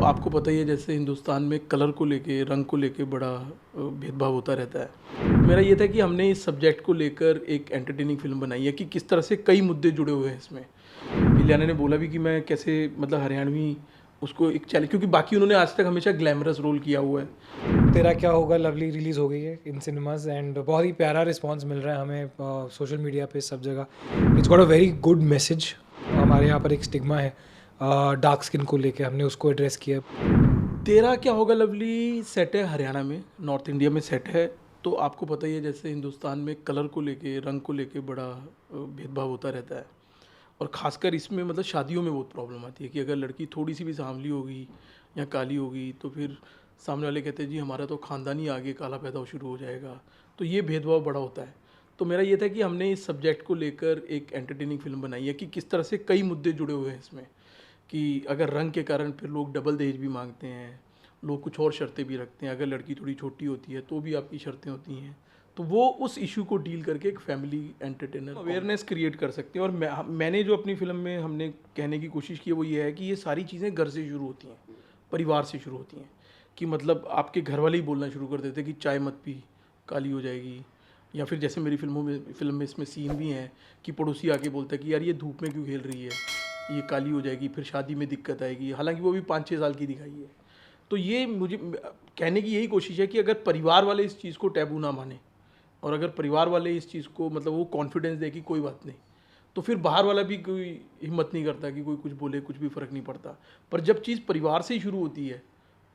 आपको पता ही है जैसे हिंदुस्तान में कलर को लेके रंग को लेके बड़ा भेदभाव होता रहता है। मेरा ये था कि हमने इस सब्जेक्ट को लेकर एक एंटरटेनिंग फिल्म बनाई है कि किस तरह से कई मुद्दे जुड़े हुए हैं इसमें। इलियाना ने बोला भी कि मैं कैसे मतलब हरियाणवी उसको एक चैलेंज, क्योंकि बाकी उन्होंने आज तक हमेशा ग्लैमरस रोल किया हुआ है। तेरा क्या होगा लवली रिलीज़ हो गई है इन सिनेमाज एंड बहुत ही प्यारा रिस्पांस मिल रहा है हमें सोशल मीडिया पे सब जगह। It's got a very good message. हमारे यहाँ पर एक स्टिग्मा है डार्क स्किन को लेके, हमने उसको एड्रेस किया। तेरा क्या होगा लवली सेट है हरियाणा में, नॉर्थ इंडिया में सेट है। तो आपको पता ही है जैसे हिंदुस्तान में कलर को लेके रंग को लेके बड़ा भेदभाव होता रहता है। और ख़ासकर इसमें मतलब शादियों में बहुत प्रॉब्लम आती है कि अगर लड़की थोड़ी सी भी सांवली होगी या काली होगी तो फिर सामने वाले कहते हैं जी हमारा तो ख़ानदान ही आगे काला पैदा हो शुरू हो जाएगा। तो ये भेदभाव बड़ा होता है। तो मेरा ये था कि हमने इस सब्जेक्ट को लेकर एक एंटरटेनिंग फिल्म बनाई है कि किस तरह से कई मुद्दे जुड़े हुए हैं इसमें, कि अगर रंग के कारण फिर लोग डबल दहेज भी मांगते हैं, लोग कुछ और शर्तें भी रखते हैं, अगर लड़की थोड़ी छोटी होती है तो भी आपकी शर्तें होती हैं। तो वो उस इशू को डील करके एक फैमिली एंटरटेनर अवेयरनेस क्रिएट कर सकते हैं। और मैंने जो अपनी फिल्म में हमने कहने की कोशिश की है वो ये है कि ये सारी चीज़ें घर से शुरू होती हैं, परिवार से शुरू होती हैं। कि मतलब आपके घर वाले ही बोलना शुरू कर देते हैं कि चाय मत पी, काली हो जाएगी। या फिर जैसे मेरी फिल्म में इसमें सीन भी हैं कि पड़ोसी आके बोलता है कि यार ये धूप में क्यों खेल रही है, ये काली हो जाएगी, फिर शादी में दिक्कत आएगी। हालांकि वो भी 5-6 साल की दिखाई है। तो ये मुझे कहने की यही कोशिश है कि अगर परिवार वाले इस चीज़ को टैबू ना माने और अगर परिवार वाले इस चीज़ को मतलब वो कॉन्फिडेंस दे कि कोई बात नहीं, तो फिर बाहर वाला भी कोई हिम्मत नहीं करता कि कोई कुछ बोले, कुछ भी फ़र्क नहीं पड़ता। पर जब चीज़ परिवार से ही शुरू होती है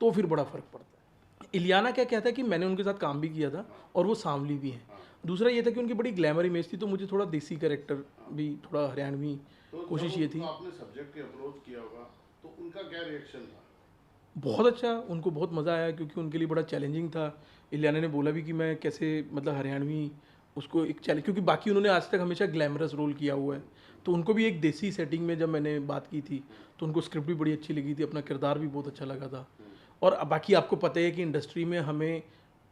तो फिर बड़ा फ़र्क पड़ता है। इलियाना क्या कहता है कि मैंने उनके साथ काम भी किया था और वो सांवली भी हैं। दूसरा ये था कि उनकी बड़ी ग्लैमर इमेज थी, तो मुझे थोड़ा देसी कैरेक्टर भी, थोड़ा हरियाणवी कोशिश ये थी। आपने सब्जेक्ट के अप्रोच किया होगा तो उनका क्या रिएक्शन था? बहुत अच्छा, उनको बहुत मज़ा आया क्योंकि उनके लिए बड़ा चैलेंजिंग था। इलियाना ने बोला भी कि मैं कैसे मतलब हरियाणवी उसको एक चैलेंज, क्योंकि बाकी उन्होंने आज तक हमेशा ग्लैमरस रोल किया हुआ है। तो उनको भी एक देसी सेटिंग में जब मैंने बात की थी तो उनको स्क्रिप्ट भी बड़ी अच्छी लगी थी, अपना किरदार भी बहुत अच्छा लगा था। और बाकी आपको पता ही है कि इंडस्ट्री में हमें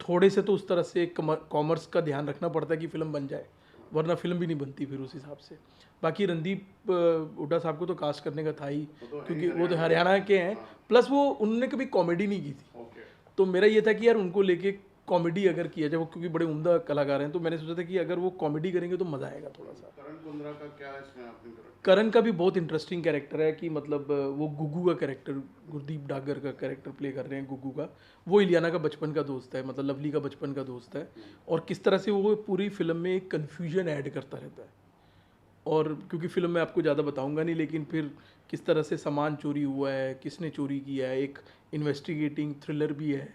थोड़े से तो उस तरह से कॉमर्स का ध्यान रखना पड़ता है कि फ़िल्म बन जाए, वरना फिल्म भी नहीं बनती फिर उस हिसाब से। बाकी रणदीप हुड्डा साहब को तो कास्ट करने का था ही, क्योंकि वो तो हरियाणा के हैं। प्लस वो उन्होंने कभी कॉमेडी नहीं की थी। ओके। तो मेरा ये था कि यार उनको लेके कॉमेडी अगर किया जाए, वो क्योंकि बड़े उम्दा कलाकार हैं, तो मैंने सोचा था कि अगर वो कॉमेडी करेंगे तो मज़ा आएगा थोड़ा सा। करण कुंद्रा का क्या इसमें आपने करा? करण का भी बहुत इंटरेस्टिंग कैरेक्टर है कि मतलब वो गुग्गू का कैरेक्टर, गुरदीप डागर का कैरेक्टर प्ले कर रहे हैं गुग्गू का। वो इलियाना का बचपन का दोस्त है, मतलब लवली का बचपन का दोस्त है। और किस तरह से वो पूरी फिल्म में एक कन्फ्यूजन ऐड करता रहता है। और क्योंकि फ़िल्म में आपको ज़्यादा बताऊंगा नहीं, लेकिन फिर किस तरह से सामान चोरी हुआ है, किसने चोरी किया है, एक इन्वेस्टिगेटिंग थ्रिलर भी है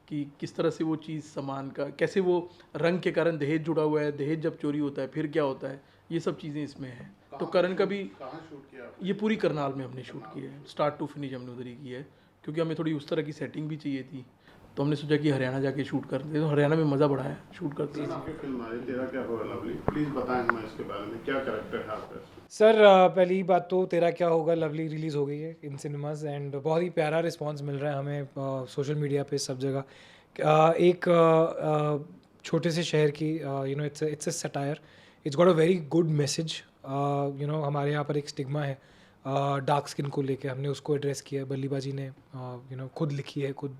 कि किस तरह से वो चीज़ सामान का, कैसे वो रंग के कारण दहेज जुड़ा हुआ है, दहेज जब चोरी होता है फिर क्या होता है, ये सब चीज़ें इसमें हैं। तो करण का भी कहाँ शूट किया आपने? ये पूरी करनाल में हमने शूट की है, स्टार्ट टू फिनिश हमने उधर ही की है, क्योंकि हमें थोड़ी उस तरह की सेटिंग भी चाहिए थी। तो हमने सोचा कि हरियाणा जाके शूट कर दे, तो हरियाणा में मज़ा बड़ा है शूट करते सर, हैं। आपकी फिल्म आई तेरा क्या होगा लवली, प्लीज बताएं हमें इसके बारे में, क्या कैरेक्टर है आपका इसमें? सर पहली बात तो तेरा क्या होगा लवली रिलीज़ हो गई है इन सिनेमाज एंड बहुत ही प्यारा रिस्पांस मिल रहा है हमें सोशल मीडिया पे सब जगह। एक छोटे से शहर की it's a satire. It's got a very good message. हमारे यहाँ पर एक स्टिग्मा है डार्क स्किन को लेके, हमने उसको एड्रेस किया है। बल्ली बाजी ने खुद लिखी है, खुद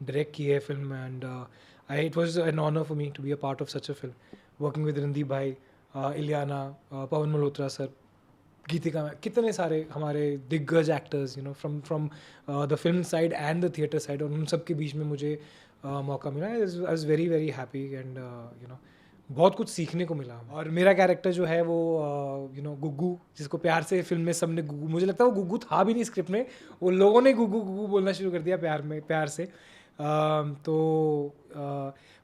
डायरेक्ट की है film and I it was an honour for me to be a part of such a film, working with Randeep भाई, इलियाना, पवन मल्होत्रा सर, गीतिका, कितने सारे हमारे दिग्गज actors from from the film side and the theatre side, और उन सब के बीच में मुझे मौका मिला। I was very very happy and बहुत कुछ सीखने को मिला। और मेरा कैरेक्टर जो है वो गुग्गू, जिसको प्यार से फिल्म में सबने गुग्गू, मुझे लगता है वो गुग्गू था भी नहीं स्क्रिप्ट में, वो लोगों ने गुग्गू गुग्गू बोलना शुरू कर दिया प्यार से।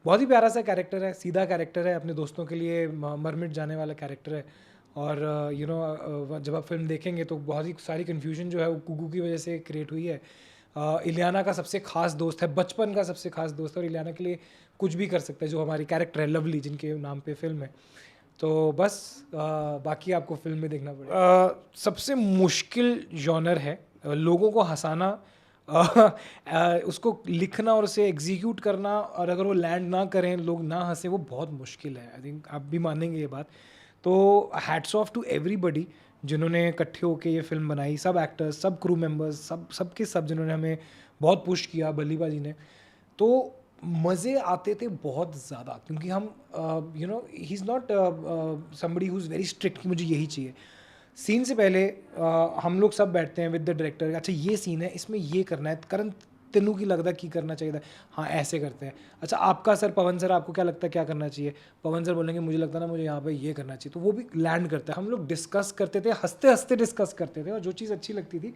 बहुत ही प्यारा सा कैरेक्टर है, सीधा कैरेक्टर है, अपने दोस्तों के लिए मर मिट जाने वाला कैरेक्टर है। और जब आप फिल्म देखेंगे तो बहुत ही सारी कन्फ्यूजन जो है वो गुग्गू की वजह से क्रिएट हुई है। इलियाना का सबसे खास दोस्त है, बचपन का सबसे खास दोस्त है, और इलियाना के लिए कुछ भी कर सकता है, जो हमारी कैरेक्टर है लवली, जिनके नाम पे फिल्म है। तो बस बाकी आपको फिल्म में देखना पड़ेगा। सबसे मुश्किल जॉनर है लोगों को हंसाना, उसको लिखना और उसे एग्जीक्यूट करना, और अगर वो लैंड ना करें, लोग ना हंसे, वो बहुत मुश्किल है। आई थिंक आप भी मानेंगे ये बात। तो हैट्स ऑफ टू एवरीबडी जिन्होंने इकट्ठे होकर ये फिल्म बनाई, सब एक्टर्स, सब क्रू मेंबर्स, सबके सब जिन्होंने हमें बहुत पुश किया, बल्लीबा जी ने। तो मज़े आते थे बहुत ज़्यादा, क्योंकि हम he is not somebody who is very strict कि मुझे यही चाहिए। सीन से पहले हम लोग सब बैठते हैं विद द डायरेक्टर, अच्छा ये सीन है, इसमें ये करना है, करण तेनू की लगता की करना चाहिए था, हाँ ऐसे करते हैं। अच्छा आपका सर, पवन सर, आपको क्या लगता है क्या करना चाहिए? पवन सर बोलेंगे मुझे लगता है ना, मुझे यहाँ पे ये करना चाहिए, तो वो भी लैंड करता है। हम लोग डिस्कस करते थे, हंसते हंसते डिस्कस करते थे, और जो चीज़ अच्छी लगती थी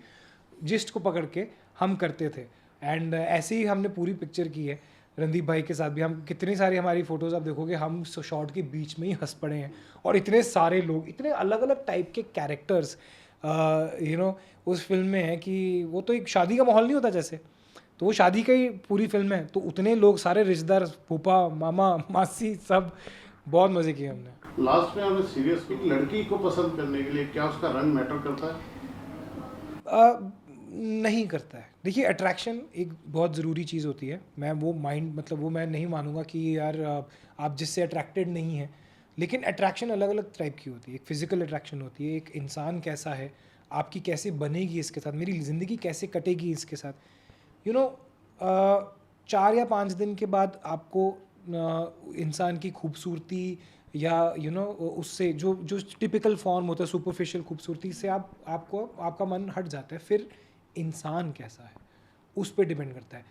जिस्ट को पकड़ के हम करते थे। एंड ऐसे ही हमने पूरी पिक्चर की है रणदीप भाई के साथ भी। हम कितनी सारी हमारी फ़ोटोज़ आप देखोगे, हम शॉट के बीच में ही हंस पड़े हैं, और इतने सारे लोग, इतने अलग अलग टाइप के कैरेक्टर्स उस फिल्म में है कि वो तो एक शादी का माहौल नहीं होता जैसे, तो वो शादी का ही पूरी फिल्म है, तो उतने लोग, सारे रिश्तेदार, फूफा, मामा, मासी, सब बहुत मज़े किए हमने। लास्ट में हमें सीरियस, लड़की को पसंद करने के लिए क्या उसका रंग मैटर करता है? नहीं करता है। देखिए अट्रैक्शन एक बहुत ज़रूरी चीज़ होती है, मैं वो वो मैं नहीं मानूंगा कि यार आप जिससे अट्रैक्टेड नहीं हैं, लेकिन अट्रैक्शन अलग अलग टाइप की होती है। एक फ़िज़िकल अट्रैक्शन होती है, एक इंसान कैसा है, आपकी कैसे बनेगी इसके साथ, मेरी ज़िंदगी कैसे कटेगी इसके साथ। 4 या 5 दिन के बाद आपको इंसान की खूबसूरती या उससे जो टिपिकल फॉर्म होता है सुपरफिशियल खूबसूरती से आपका मन हट जाता है। फिर इंसान कैसा है उस पर डिपेंड करता है।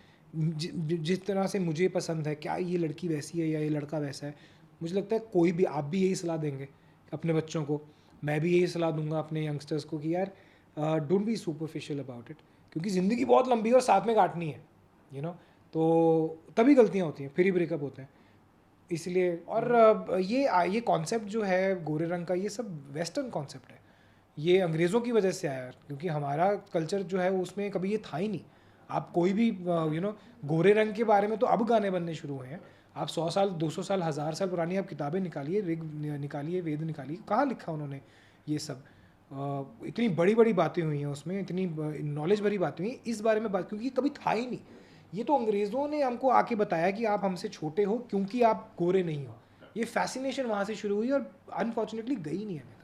जिस तरह से मुझे पसंद है, क्या ये लड़की वैसी है या ये लड़का वैसा है, मुझे लगता है कोई भी, आप भी यही सलाह देंगे अपने बच्चों को, मैं भी यही सलाह दूंगा अपने यंगस्टर्स को कि यार don't be superficial about it, क्योंकि ज़िंदगी बहुत लंबी है और साथ में काटनी है, तो तभी गलतियाँ होती हैं, फिर ही ब्रेकअप होते हैं। इसलिए, और ये कॉन्सेप्ट जो है गोरे रंग का, ये सब वेस्टर्न कॉन्सेप्ट है, ये अंग्रेज़ों की वजह से आया, क्योंकि हमारा कल्चर जो है उसमें कभी ये था ही नहीं। आप कोई भी गोरे रंग के बारे में तो अब गाने बनने शुरू हुए हैं। आप 100 साल, 200 साल, 1000 साल पुरानी आप किताबें निकालिए, ऋग निकालिए, वेद निकालिए, कहाँ लिखा उन्होंने ये सब? इतनी बड़ी बड़ी बातें हुई हैं उसमें, इतनी नॉलेज भरी बातें हुई इस बारे में बात, क्योंकि कभी था ही नहीं। ये तो अंग्रेज़ों ने हमको आके बताया कि आप हमसे छोटे हो क्योंकि आप गोरे नहीं हो। ये फैसिनेशन वहाँ से शुरू हुई और अनफॉर्चुनेटली गई नहीं है।